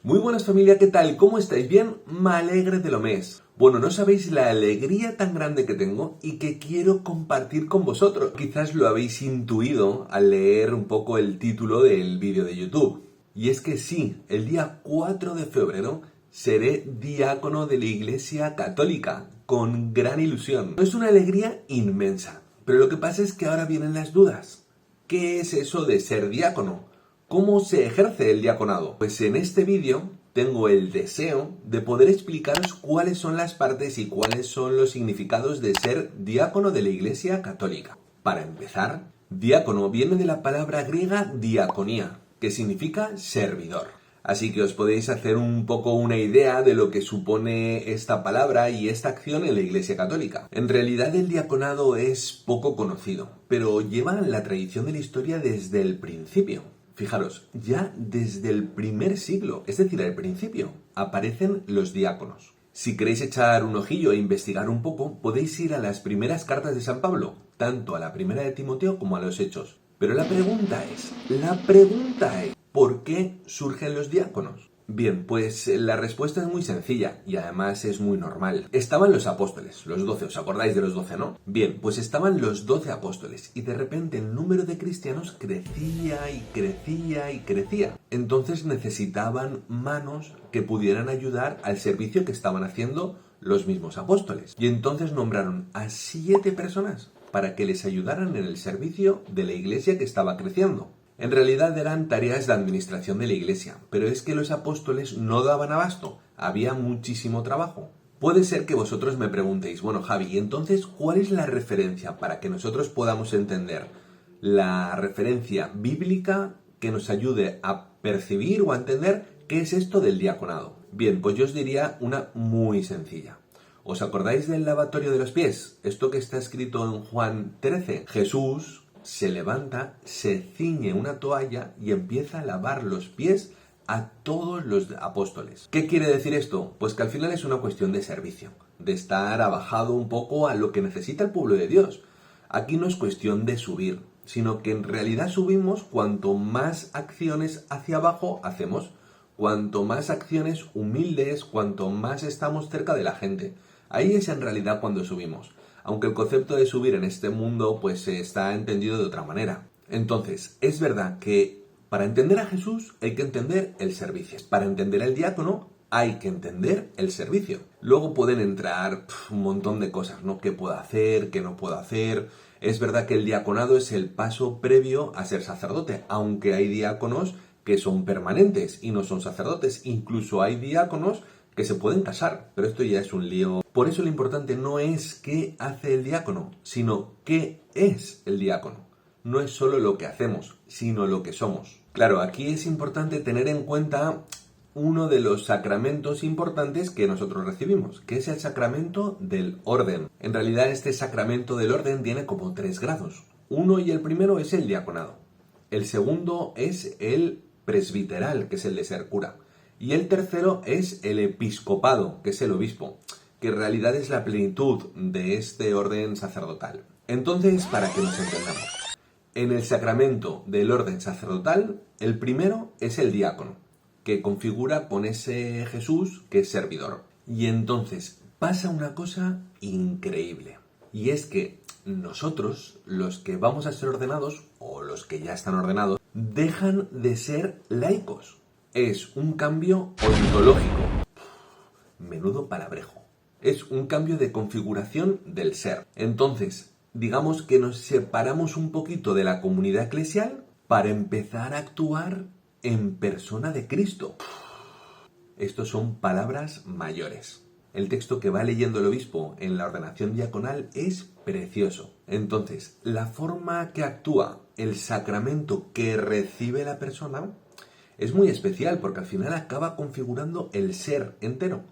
Muy buenas familia, ¿qué tal? ¿Cómo estáis? ¿Bien? Me alegre de lo mes. Bueno, no sabéis la alegría tan grande que tengo y que quiero compartir con vosotros. Quizás lo habéis intuido al leer un poco el título del vídeo de YouTube. Y es que sí, el día 4 de febrero seré diácono de la Iglesia Católica, con gran ilusión. Es una alegría inmensa, pero lo que pasa es que ahora vienen las dudas. ¿Qué es eso de ser diácono? ¿Cómo se ejerce el diaconado? Pues en este vídeo tengo el deseo de poder explicaros cuáles son las partes y cuáles son los significados de ser diácono de la Iglesia Católica. Para empezar, diácono viene de la palabra griega diaconía, que significa servidor. Así que os podéis hacer un poco una idea de lo que supone esta palabra y esta acción en la Iglesia Católica. En realidad el diaconado es poco conocido, pero lleva la tradición de la historia desde el principio. Fijaros, ya desde el primer siglo, es decir, al principio, aparecen los diáconos. Si queréis echar un ojillo e investigar un poco, podéis ir a las primeras cartas de San Pablo, tanto a la primera de Timoteo como a los Hechos. Pero la pregunta es, ¿por qué surgen los diáconos? Bien, pues la respuesta es muy sencilla y además es muy normal. Estaban los apóstoles, los 12, ¿os acordáis de los 12, no? Bien, pues estaban los 12 apóstoles y de repente el número de cristianos crecía y crecía y crecía. Entonces necesitaban manos que pudieran ayudar al servicio que estaban haciendo los mismos apóstoles. Y entonces nombraron a 7 personas para que les ayudaran en el servicio de la iglesia que estaba creciendo. En realidad eran tareas de administración de la iglesia, pero es que los apóstoles no daban abasto, había muchísimo trabajo. Puede ser que vosotros me preguntéis, bueno Javi, ¿y entonces cuál es la referencia para que nosotros podamos entender la referencia bíblica que nos ayude a percibir o a entender qué es esto del diaconado? Bien, pues yo os diría una muy sencilla. ¿Os acordáis del lavatorio de los pies? Esto que está escrito en Juan 13. Jesús se levanta, se ciñe una toalla y empieza a lavar los pies a todos los apóstoles. ¿Qué quiere decir esto? Pues que al final es una cuestión de servicio, de estar abajado un poco a lo que necesita el pueblo de Dios. Aquí no es cuestión de subir, sino que en realidad subimos cuanto más acciones hacia abajo hacemos, cuanto más acciones humildes, cuanto más estamos cerca de la gente. Ahí es en realidad cuando subimos. Aunque el concepto de subir en este mundo pues está entendido de otra manera. Entonces, es verdad que para entender a Jesús hay que entender el servicio. Para entender al diácono hay que entender el servicio. Luego pueden entrar un montón de cosas, ¿no? ¿Qué puedo hacer? ¿Qué no puedo hacer? Es verdad que el diaconado es el paso previo a ser sacerdote, aunque hay diáconos que son permanentes y no son sacerdotes. Incluso hay diáconos que se pueden casar, pero esto ya es un lío. Por eso lo importante no es qué hace el diácono, sino qué es el diácono. No es solo lo que hacemos, sino lo que somos. Claro, aquí es importante tener en cuenta uno de los sacramentos importantes que nosotros recibimos, que es el sacramento del orden. En realidad este sacramento del orden tiene como 3 grados. Uno y el primero es el diaconado. El segundo es el presbiteral, que es el de ser cura. Y el tercero es el episcopado, que es el obispo, que en realidad es la plenitud de este orden sacerdotal. Entonces, para que nos entendamos, en el sacramento del orden sacerdotal, el primero es el diácono, que configura con ese Jesús que es servidor. Y entonces pasa una cosa increíble, y es que nosotros, los que vamos a ser ordenados, o los que ya están ordenados, dejan de ser laicos. Es un cambio ontológico. Menudo palabrejo. Es un cambio de configuración del ser. Entonces, digamos que nos separamos un poquito de la comunidad eclesial para empezar a actuar en persona de Cristo. Estos son palabras mayores. El texto que va leyendo el obispo en la ordenación diaconal es precioso. Entonces, la forma que actúa el sacramento que recibe la persona es muy especial porque al final acaba configurando el ser entero,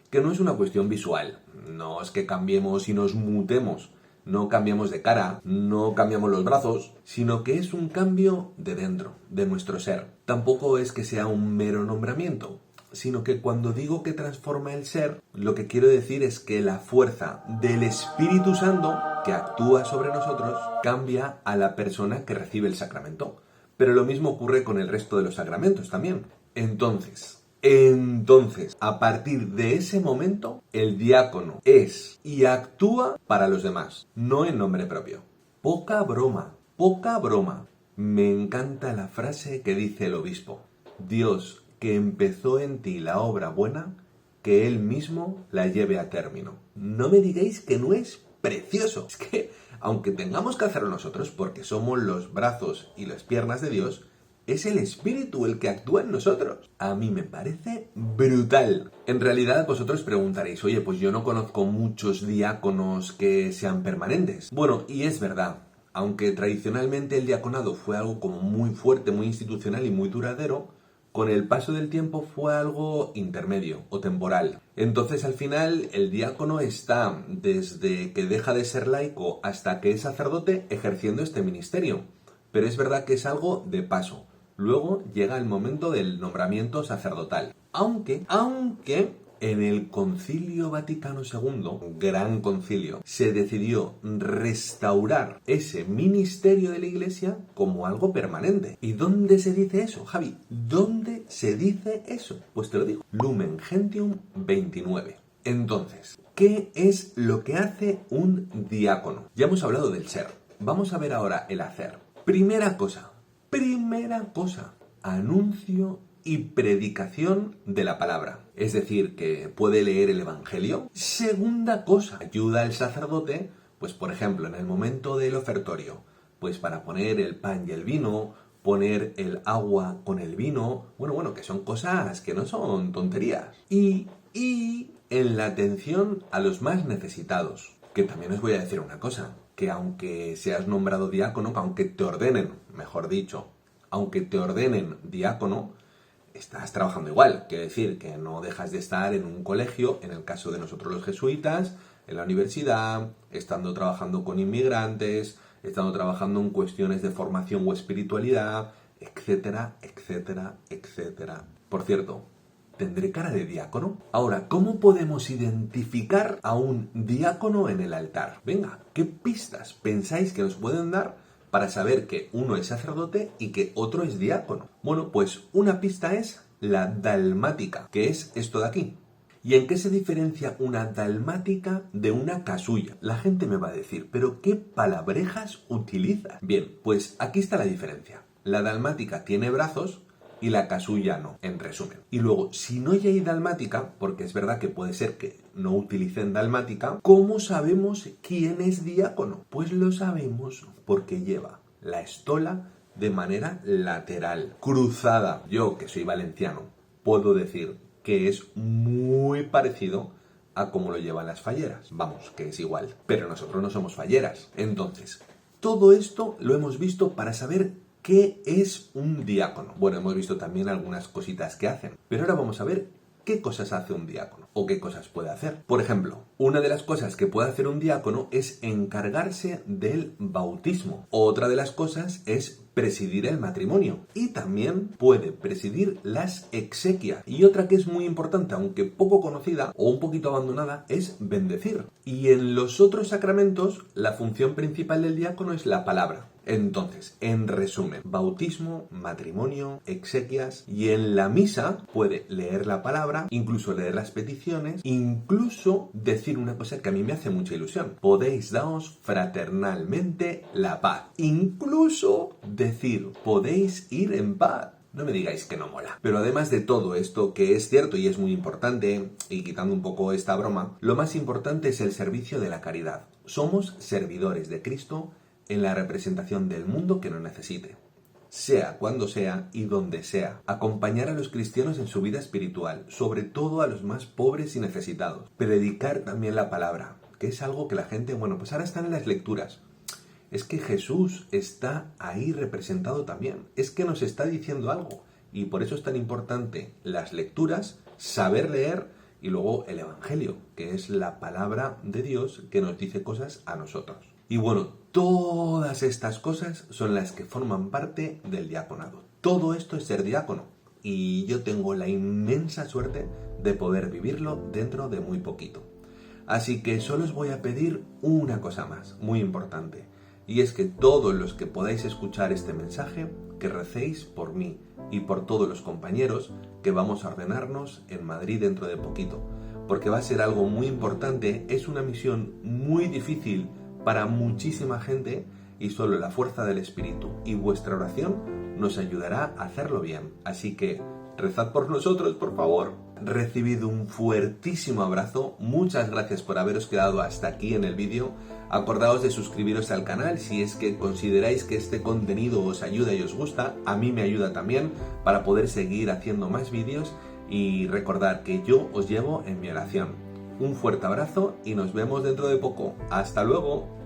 que no es una cuestión visual, no es que cambiemos y nos mutemos, no cambiamos de cara, no cambiamos los brazos, sino que es un cambio de dentro, de nuestro ser. Tampoco es que sea un mero nombramiento, sino que cuando digo que transforma el ser, lo que quiero decir es que la fuerza del Espíritu Santo que actúa sobre nosotros cambia a la persona que recibe el sacramento. Pero lo mismo ocurre con el resto de los sacramentos también. Entonces, Entonces, a partir de ese momento, el diácono es y actúa para los demás, no en nombre propio. Poca broma, poca broma. Me encanta la frase que dice el obispo. Dios, que empezó en ti la obra buena, que Él mismo la lleve a término. No me digáis que no es precioso. Es que, aunque tengamos que hacerlo nosotros, porque somos los brazos y las piernas de Dios, es el Espíritu el que actúa en nosotros. A mí me parece brutal. En realidad vosotros preguntaréis, oye, pues yo no conozco muchos diáconos que sean permanentes. Bueno, y es verdad. Aunque tradicionalmente el diaconado fue algo como muy fuerte, muy institucional y muy duradero, con el paso del tiempo fue algo intermedio o temporal. Entonces al final el diácono está desde que deja de ser laico hasta que es sacerdote ejerciendo este ministerio. Pero es verdad que es algo de paso. Luego llega el momento del nombramiento sacerdotal. Aunque en el Concilio Vaticano II, gran concilio, se decidió restaurar ese ministerio de la Iglesia como algo permanente. ¿Y dónde se dice eso, Javi? ¿Dónde se dice eso? Pues te lo digo. Lumen Gentium 29. Entonces, ¿qué es lo que hace un diácono? Ya hemos hablado del ser. Vamos a ver ahora el hacer. Primera cosa, anuncio y predicación de la palabra. Es decir, que puede leer el Evangelio. Segunda cosa, ayuda al sacerdote, pues por ejemplo, en el momento del ofertorio, pues para poner el pan y el vino, poner el agua con el vino, bueno, que son cosas que no son tonterías. Y en la atención a los más necesitados. Que también os voy a decir una cosa, que aunque seas nombrado diácono, aunque te ordenen, mejor dicho, aunque te ordenen diácono, estás trabajando igual. Quiere decir que no dejas de estar en un colegio, en el caso de nosotros los jesuitas, en la universidad, estando trabajando con inmigrantes, estando trabajando en cuestiones de formación o espiritualidad, etcétera, etcétera, etcétera. Por cierto, ¿tendré cara de diácono? Ahora, ¿cómo podemos identificar a un diácono en el altar? Venga, ¿qué pistas pensáis que nos pueden dar para saber que uno es sacerdote y que otro es diácono? Bueno, pues una pista es la dalmática, que es esto de aquí. ¿Y en qué se diferencia una dalmática de una casulla? La gente me va a decir, ¿pero qué palabrejas utilizas? Bien, pues aquí está la diferencia. La dalmática tiene brazos y la casulla no, en resumen. Y luego, si no hay dalmática, porque es verdad que puede ser que no utilicen dalmática, ¿cómo sabemos quién es diácono? Pues lo sabemos porque lleva la estola de manera lateral, cruzada. Yo, que soy valenciano, puedo decir que es muy parecido a cómo lo llevan las falleras. Vamos, que es igual. Pero nosotros no somos falleras. Entonces, todo esto lo hemos visto para saber ¿qué es un diácono? Bueno, hemos visto también algunas cositas que hacen, pero ahora vamos a ver qué cosas hace un diácono o qué cosas puede hacer. Por ejemplo, una de las cosas que puede hacer un diácono es encargarse del bautismo. Otra de las cosas es presidir el matrimonio y también puede presidir las exequias. Y otra que es muy importante, aunque poco conocida o un poquito abandonada, es bendecir. Y en los otros sacramentos, la función principal del diácono es la palabra. Entonces, en resumen, bautismo, matrimonio, exequias, y en la misa puede leer la palabra, incluso leer las peticiones, incluso decir una cosa que a mí me hace mucha ilusión. Podéis daos fraternalmente la paz. Incluso decir, podéis ir en paz. No me digáis que no mola. Pero además de todo esto, que es cierto y es muy importante, y quitando un poco esta broma, lo más importante es el servicio de la caridad. Somos servidores de Cristo en la representación del mundo que nos necesite, sea cuando sea y donde sea. Acompañar a los cristianos en su vida espiritual, sobre todo a los más pobres y necesitados. Predicar también la palabra, que es algo que la gente, pues ahora están en las lecturas. Es que Jesús está ahí representado también. Es que nos está diciendo algo. Y por eso es tan importante las lecturas, saber leer y luego el Evangelio, que es la palabra de Dios que nos dice cosas a nosotros. Y bueno, todas estas cosas son las que forman parte del diaconado. Todo esto es ser diácono. Y yo tengo la inmensa suerte de poder vivirlo dentro de muy poquito. Así que solo os voy a pedir una cosa más, muy importante. y es que todos los que podáis escuchar este mensaje, que recéis por mí y por todos los compañeros que vamos a ordenarnos en Madrid dentro de poquito, porque va a ser algo muy importante, es una misión muy difícil para muchísima gente y solo la fuerza del Espíritu y vuestra oración nos ayudará a hacerlo bien. Así que rezad por nosotros, por favor. Recibid un fuertísimo abrazo, muchas gracias por haberos quedado hasta aquí en el vídeo. Acordaos de suscribiros al canal si es que consideráis que este contenido os ayuda y os gusta, a mí me ayuda también para poder seguir haciendo más vídeos y recordad que yo os llevo en mi oración. Un fuerte abrazo y nos vemos dentro de poco. ¡Hasta luego!